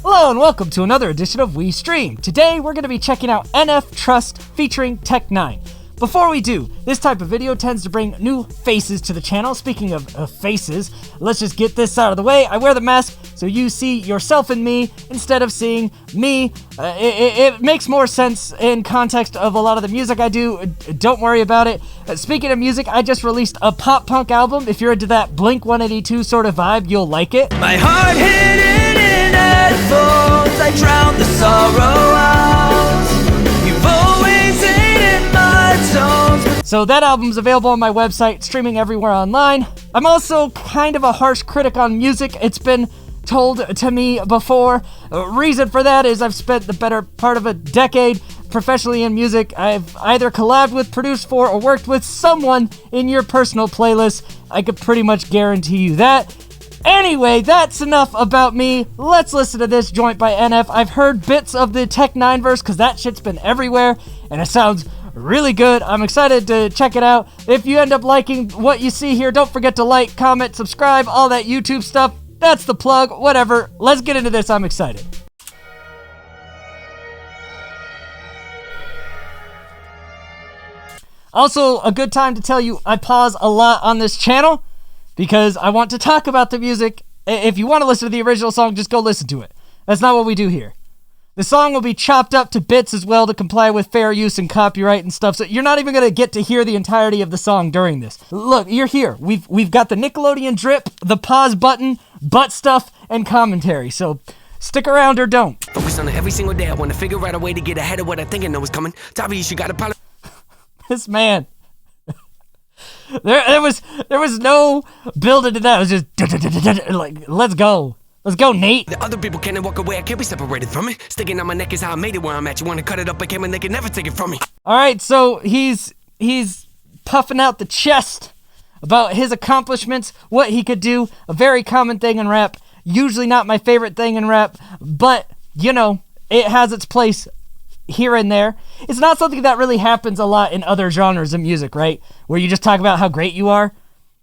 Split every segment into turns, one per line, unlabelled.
Hello and welcome to another edition of We Stream. Today we're going to be checking out NF Trust featuring N9ne. Before we do, this type of video tends to bring new faces to the channel. Speaking of faces, let's just get this out of the way. I wear the mask so you see yourself in me instead of seeing me. It makes more sense in context of a lot of the music I do. Don't worry about it. Speaking of music, I just released a pop punk album. If you're into that Blink 182 sort of vibe, you'll like it.
My heart hidden in headphones, I drown the sorrow out. You've always hated my tones.
So that album's available on my website, streaming everywhere online. I'm also kind of a harsh critic on music. It's been told to me before. Reason for that is I've spent the better part of a decade professionally in music. I've either collabed with, produced for, or worked with someone in your personal playlist. I could pretty much guarantee you that. Anyway, that's enough about me. Let's listen to this joint by NF. I've heard bits of the N9ne verse because that shit's been everywhere and it sounds really good. I'm excited to check it out. If you end up liking what you see here, don't forget to like, comment, subscribe, all that YouTube stuff. That's the plug, whatever. Let's get into this. I'm excited. Also, a good time to tell you I pause a lot on this channel because I want to talk about the music. If you want to listen to the original song, just go listen to it. That's not what we do here. The song will be chopped up to bits as well to comply with fair use and copyright and stuff, so you're not even going to get to hear the entirety of the song during this. Look, you're here. We've got the Nickelodeon drip, the pause button, butt stuff, and commentary, so stick around or don't.
Focus on it every single day. I want to figure out a way to get ahead of what I think I know is coming. Tavi, you got a problem.
This man. There was no building to that. It was just like, let's go. Let's go, Nate.
The other people can't walk away. I can't be separated from it. Sticking on my neck is how I made it where I'm at. You want to cut it up, I can, and they can never take it from me.
All right, so he's puffing out the chest about his accomplishments, what he could do. A very common thing in rap. Usually not my favorite thing in rap, but, you know, it has its place here and there. It's not something that really happens a lot in other genres of music, right? Where you just talk about how great you are.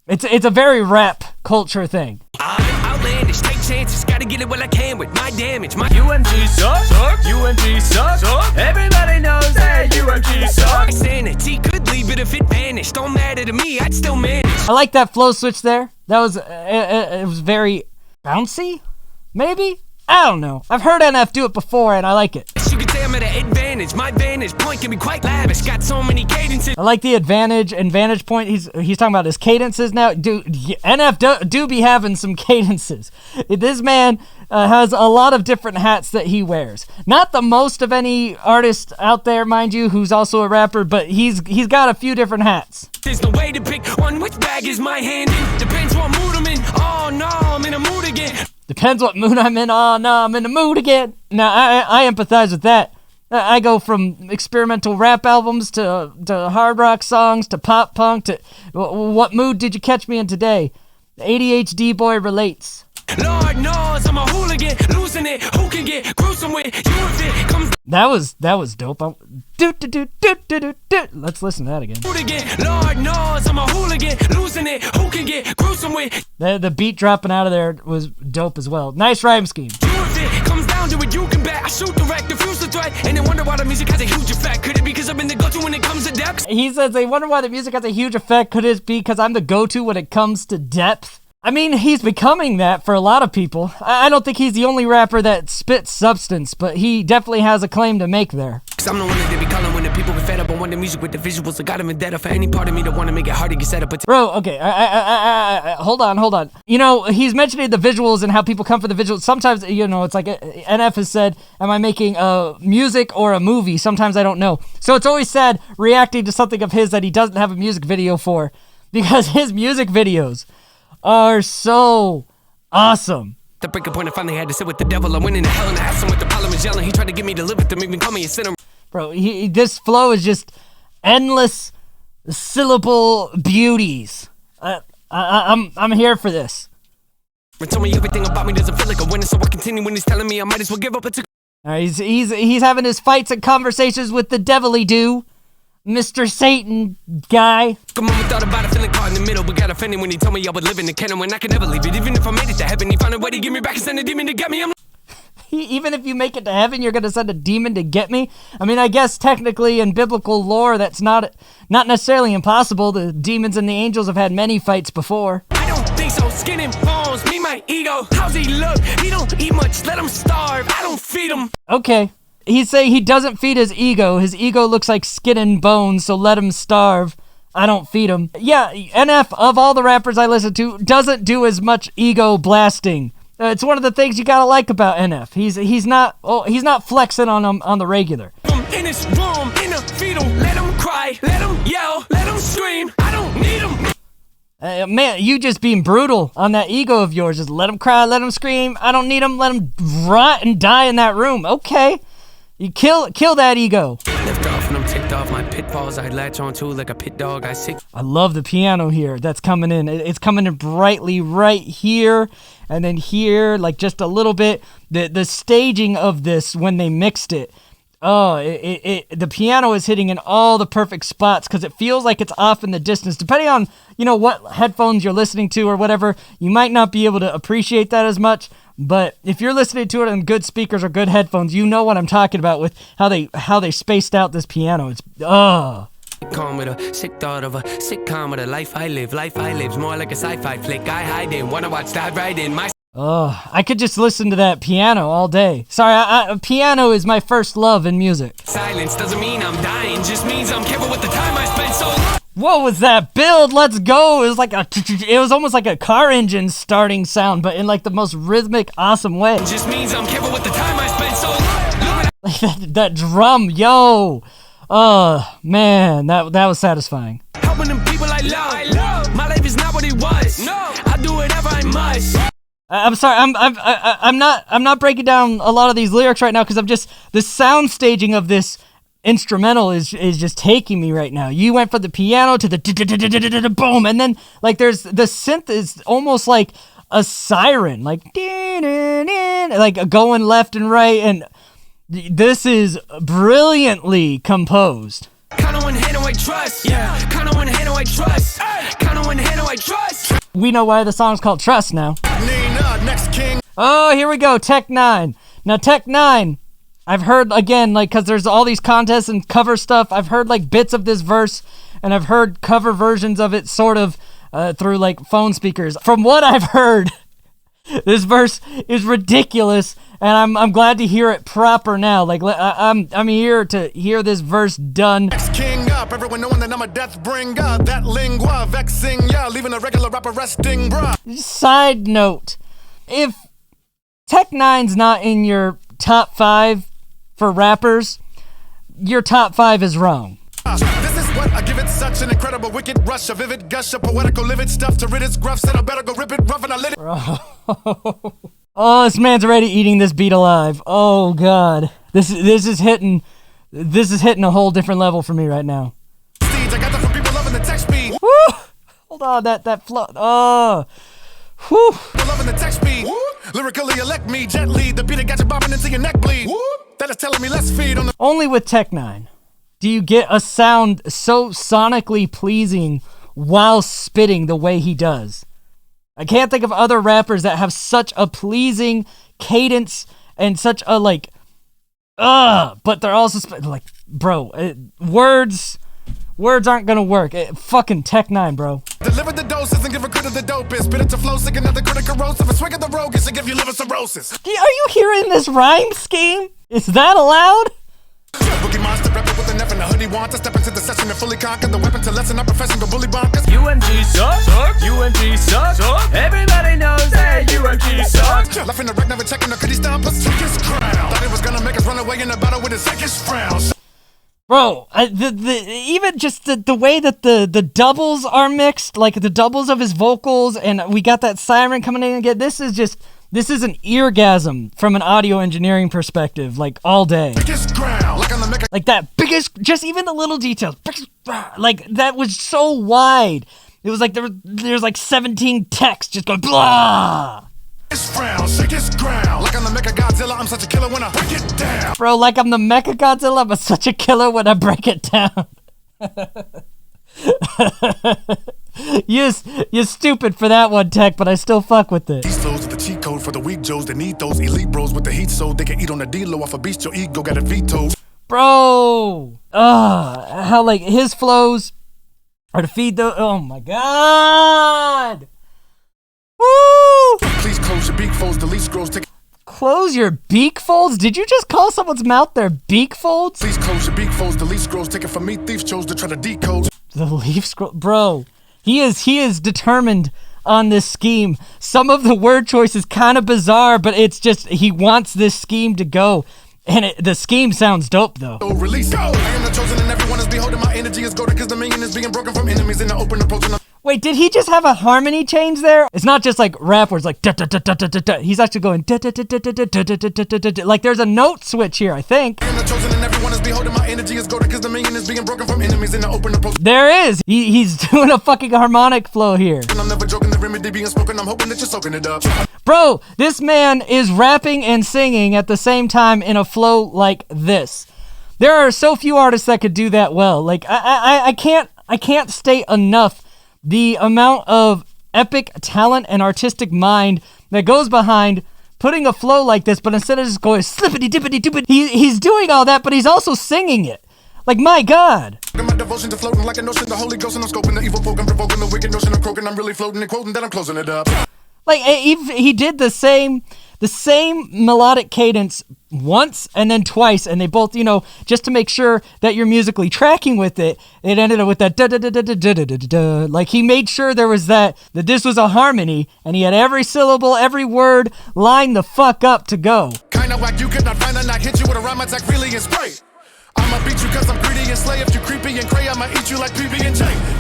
It's a very rap culture thing.
I'm outlandish, take chances, gotta get it while I can with my damage. My UMG sucks, UMG sucks, everybody knows that UMG sucks. Sanity could leave it if it vanished. Don't matter to me, I'd still manage.
I like that flow switch there. That was it was very bouncy, maybe? I don't know. I've heard NF do it before and I like it.
You could say I'm at an advantage. My vantage point can be quite lavish. Got so many cadences.
I like the advantage and vantage point. He's talking about his cadences now. Dude, NF do be having some cadences. This man has a lot of different hats that he wears. Not the most of any artist out there, mind you, who's also a rapper, but he's got a few different hats.
There's no way to pick one. Which bag is my hand in? Depends what mood I'm in. Oh no, I'm in a mood again.
Depends what mood I'm in. Oh, no, I'm in the mood again. Now, I empathize with that. I go from experimental rap albums to hard rock songs to pop punk to... What mood did you catch me in today? The ADHD boy relates.
Lord knows I'm a hooligan, losing it. Who can get gruesome with you if it comes...
That was dope. Let's listen to that again.
Lord knows I'm a hooligan, losing it. Who can get gruesome with...
The beat dropping out of there was dope as well. Nice rhyme scheme.
You if it comes down to it, you can bet. I shoot direct, diffuse the threat, and they wonder why the music has a huge effect. Could it be because I'm in the go-to when it comes to depth?
He says they wonder why the music has a huge effect. Could it be because I'm the go-to when it comes to depth? I mean, he's becoming that for a lot of people. I don't think he's the only rapper that spits substance, but he definitely has a claim to make there.
Cause I'm the one that they be calling when the people get fed up on one the music with the visuals. I got him in debt for any part of me that want to make it hard to get set up.
Bro, okay, hold on. You know, he's mentioning the visuals and how people come for the visuals. Sometimes, you know, it's like NF has said, am I making a music or a movie? Sometimes I don't know. So it's always sad reacting to something of his that he doesn't have a music video for, because his music videos are so awesome.
The breaking point, I finally had to sit with the devil. I went into hell and I asked him what the problem is yelling. He tried to get me to live with them, even call me a sinner.
Bro, this flow is just endless syllable beauties. I'm here for this.
Told me everything about me doesn't feel like a winner, so I continue when he's telling me I might as well give up.
He's having his fights and conversations with the devilly do. Mr. Satan guy.
Come on, we thought about it, feeling caught in the middle, but got offended when he told me I would live in the canon when I could never leave it. Even if I made it to heaven, he found a way to give me back and send a demon to get me.
Even if you make it to heaven, you're going to send a demon to get me? I mean, I guess technically in biblical lore, that's not necessarily impossible. The demons and the angels have had many fights before.
I don't think so. Skin and bones, me, my ego. How's he look? He don't eat much, let him starve. I don't feed him.
Okay. He's saying he doesn't feed his ego. His ego looks like skin and bones, so let him starve. I don't feed him. Yeah, NF, of all the rappers I listen to, doesn't do as much ego blasting. It's one of the things you gotta like about NF. He's not flexing on the regular.
In his room, in a fetal, let him cry, let him yell, let him scream. I don't need him.
Man, you just being brutal on that ego of yours. Just let him cry, let him scream. I don't need him. Let him rot and die in that room. Okay, you kill that ego.
Lift off and I'm ticked off. My pitfalls I latch onto like a pit dog.
I love the piano here. That's coming in. It's coming in brightly right here. And then here, like just a little bit, the staging of this when they mixed it, the piano is hitting in all the perfect spots because it feels like it's off in the distance. Depending on, what headphones you're listening to or whatever, you might not be able to appreciate that as much. But if you're listening to it on good speakers or good headphones, you know what I'm talking about with how they spaced out this piano. It's
Calm with a sick thought of a sitcom with a life I live's more like a sci-fi flick I hide in, wanna watch dive right in my
I could just listen to that piano all day. Sorry, piano is my first love in music.
Silence doesn't mean I'm dying, just means I'm careful with the time I spend so long.
What was that build? Let's go. It was almost like a car engine starting sound, but in like the most rhythmic, awesome way.
Just means I'm careful with the time I spend so long.
that drum, yo. Oh, man, that was satisfying.
Helping them people I love. My life is not what it was. No, I do whatever I must.
I'm sorry. I'm not breaking down a lot of these lyrics right now because the sound staging of this instrumental is just taking me right now. You went from the piano to the boom, and then like there's the synth is almost like a siren, like going left and right, and this is brilliantly composed.
Count on one hand who I trust. Yeah. Count on one hand who I trust. Count on one hand who I trust.
We know why the song's called Trust now.
N9ne, next king.
Oh, here we go, N9ne. Now, N9ne, I've heard, again, like, because there's all these contests and cover stuff, I've heard, like, bits of this verse, and I've heard cover versions of it sort of through, like, phone speakers. From what I've heard, this verse is ridiculous, and I'm glad to hear it proper now. Like, I'm here to hear this verse done.
Next king up, everyone knowing that I'm a death bringer. That lingua vexing, yeah, leaving a regular rapper resting, bruh.
Side note, if N9ne's not in your top 5 for rappers, your top 5 is wrong.
This is what I give it, such an incredible wicked rush, a vivid gush of poetical livid stuff to rid its gruff, said I better go rip it rough and I lit it.
Oh, this man's already eating this beat alive. Oh God, this is hitting a whole different level for me right now.
I got that from people loving the text speed.
Woo! Hold on, that flow. Oh, whew.
People loving the text speed. Lyrically elect me gently. The beat that got you bobbing into your neck bleed. That is telling me let's feed on the.
Only with N9ne do you get a sound so sonically pleasing while spitting the way he does. I can't think of other rappers that have such a pleasing cadence and such a but they're also like, bro, words aren't gonna work. Fucking N9ne, bro.
Deliver the doses and give a credit the dopest. Spit it to flow, sick another critic corrosive. A swig of the rogue is to give you liver cirrhosis.
Are you hearing this rhyme scheme? Is that allowed?
Boogie monster rapper with an F and a hoodie want to step into the session and fully conquer the weapon to lessen our profession, go bully bonkers.
UMG sucks. UMG sucks. Everybody knows that UMG sucks.
Left in the wreck, never checking the could he stomp us? Took his crown. Thought he was gonna make us run away in a battle with his sickest frown.
Bro, even just the way that the doubles are mixed, like the doubles of his vocals, and we got that siren coming in again. This is an eargasm from an audio engineering perspective, like all day. Like that biggest, just even the little details, like that was so wide. It was like there's like 17 texts just going blah.
Like I'm the Mecha Godzilla, I'm such a killer when I break it down.
Bro, like I'm the Mecha Godzilla, I'm such a killer when I break it down. You stupid for that one, Tech, but I still fuck with it.
These flows are the cheat code for the weak Joes that need those elite bros with the heat so they can eat on the D-low off a beast. Your ego got a veto.
Bro! How, like, his flows are to feed the... Oh, my God! Woo!
Please close your beak folds, the least scrolls take...
Close your beak folds? Did you just call someone's mouth their beak folds?
Please close your beak folds, the least scrolls take it from me. Thieves chose to try to decode.
The leaf scroll... Bro, he is determined on this scheme. Some of the word choice is kind of bizarre, but it's just, he wants this scheme to go. And the scheme sounds dope, though.
Oh, release. Go! I am the chosen and everyone is beholding. My energy is golden because the million is being broken from enemies in the open approaching.
Wait, did he just have a harmony change there? It's not just like rap where it's like da da da da da da da. He's actually going da da da da da da da da da da da. Like there's a note switch here, I think.
I am the chosen and everyone is beholding. My energy is golden because the million is being broken from enemies in the open approach.
There is. He's doing a fucking harmonic flow here.
And I'm never joking, the remedy being spoken. I'm hoping that you're soaking it up.
Bro, this man is rapping and singing at the same time in a flow like this. There are so few artists that could do that well. Like I can't state enough the amount of epic talent and artistic mind that goes behind putting a flow like this, but instead of just going slippity dippity doopity, he's doing all that, but he's also singing it. Like, my God.
My devotion to floating like a notion, the Holy Ghost, and I'm scoping the evil folk, I'm provoking the wicked notion of croaking, I'm really floating and quoting, then I'm closing it up.
Like, he did the same melodic cadence once and then twice, and they both, you know, just to make sure that you're musically tracking with it, it ended up with that da da da da da da da da. Like, he made sure there was that this was a harmony, and he had every syllable, every word lined the fuck up to go.
Kinda whack, you could not find a knock, hit you with a rhyme attack, really and spray. I'ma beat you cause I'm greedy and slay. If you creepy and cray, I'ma eat you like PB&J.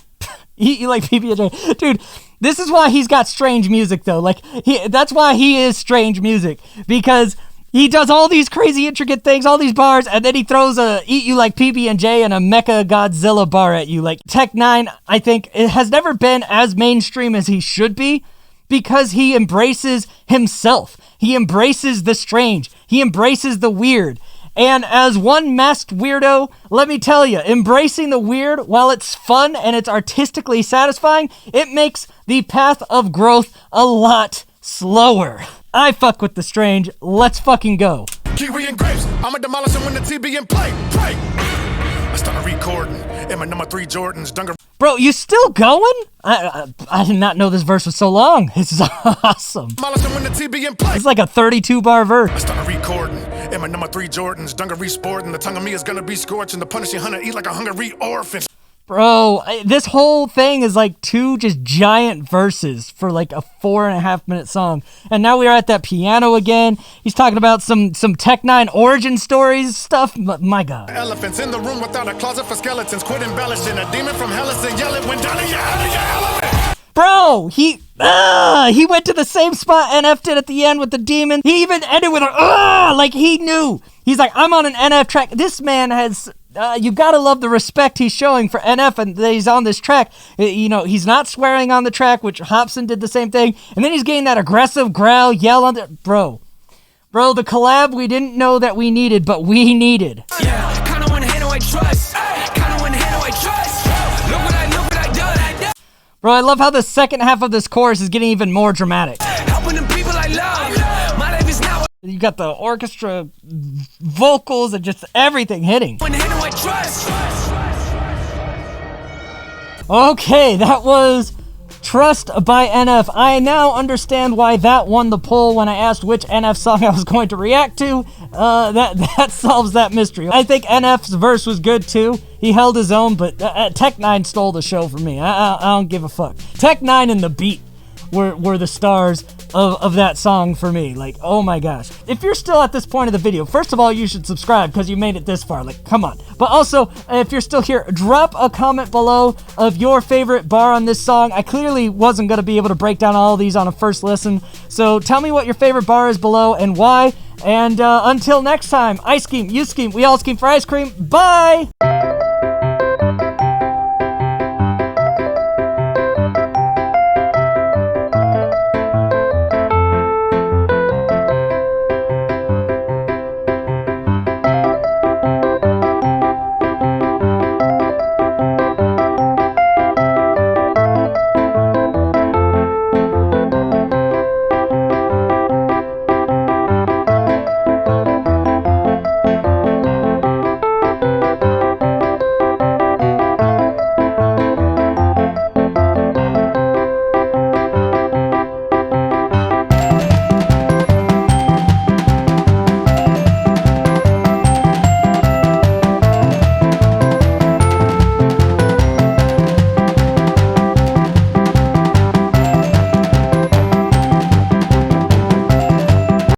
Eat you like PB&J. Dude, this is why he's got strange music, though. Like, that's why he is strange music. Because he does all these crazy intricate things, all these bars, and then he throws a eat you like PB&J and a Mecha Godzilla bar at you. Like, N9ne, I think, it has never been as mainstream as he should be because he embraces himself. He embraces the strange. He embraces the weird. And as one masked weirdo, let me tell you, embracing the weird, while it's fun and it's artistically satisfying, it makes the path of growth a lot slower. I fuck with the strange. Let's fucking go.
Kiwi and grapes, I'ma demolish them when the TB in play. I started recording in my number 3 Jordans.
Bro, you still going? I did not know this verse was so long. This is awesome.
Demolish them when the TB in play.
It's like a 32-bar verse.
I started recording in my number 3 Jordans. Dungaree sporting, the tongue of me is gonna be scorching. The punishing hunter eat like a hungry orphan.
Bro, this whole thing is like 2 just giant verses for like a 4.5-minute song. And now we are at that piano again. He's talking about some N9ne origin stories stuff. My God.
Elephants in the room without a closet for skeletons. Quit embellishing. A demon from hell is and yell it when down in your element.
Bro, he went to the same spot NF did at the end with the demon. He even ended with a like he knew. He's like, I'm on an NF track. This man has, you gotta love the respect he's showing for NF and that he's on this track. You know, he's not swearing on the track, which Hobson did the same thing. And then he's getting that aggressive growl, yell on the, bro, the collab we didn't know that we needed, but we needed.
Yeah, kinda wanna handle I trust. Kinda wanna handle I trust. Look what I done.
Bro, I love how the second half of this chorus is getting even more dramatic.
Helping the people I love. My life is now.
You got the orchestra, vocals, and just everything hitting.
Wanna handle I trust.
Okay, that was Trust by NF. I now understand why that won the poll when I asked which NF song I was going to react to. That solves that mystery. I think NF's verse was good too. He held his own, but N9ne stole the show from me. I don't give a fuck. N9ne and the beat were the stars of that song for me. Like, oh my gosh. If you're still at this point of the video, first of all, you should subscribe because you made it this far. Like, come on. But also, if you're still here, drop a comment below of your favorite bar on this song. I clearly wasn't going to be able to break down all of these on a first listen. So tell me what your favorite bar is below and why. And until next time, I scheme, you scheme, we all scheme for ice cream. Bye!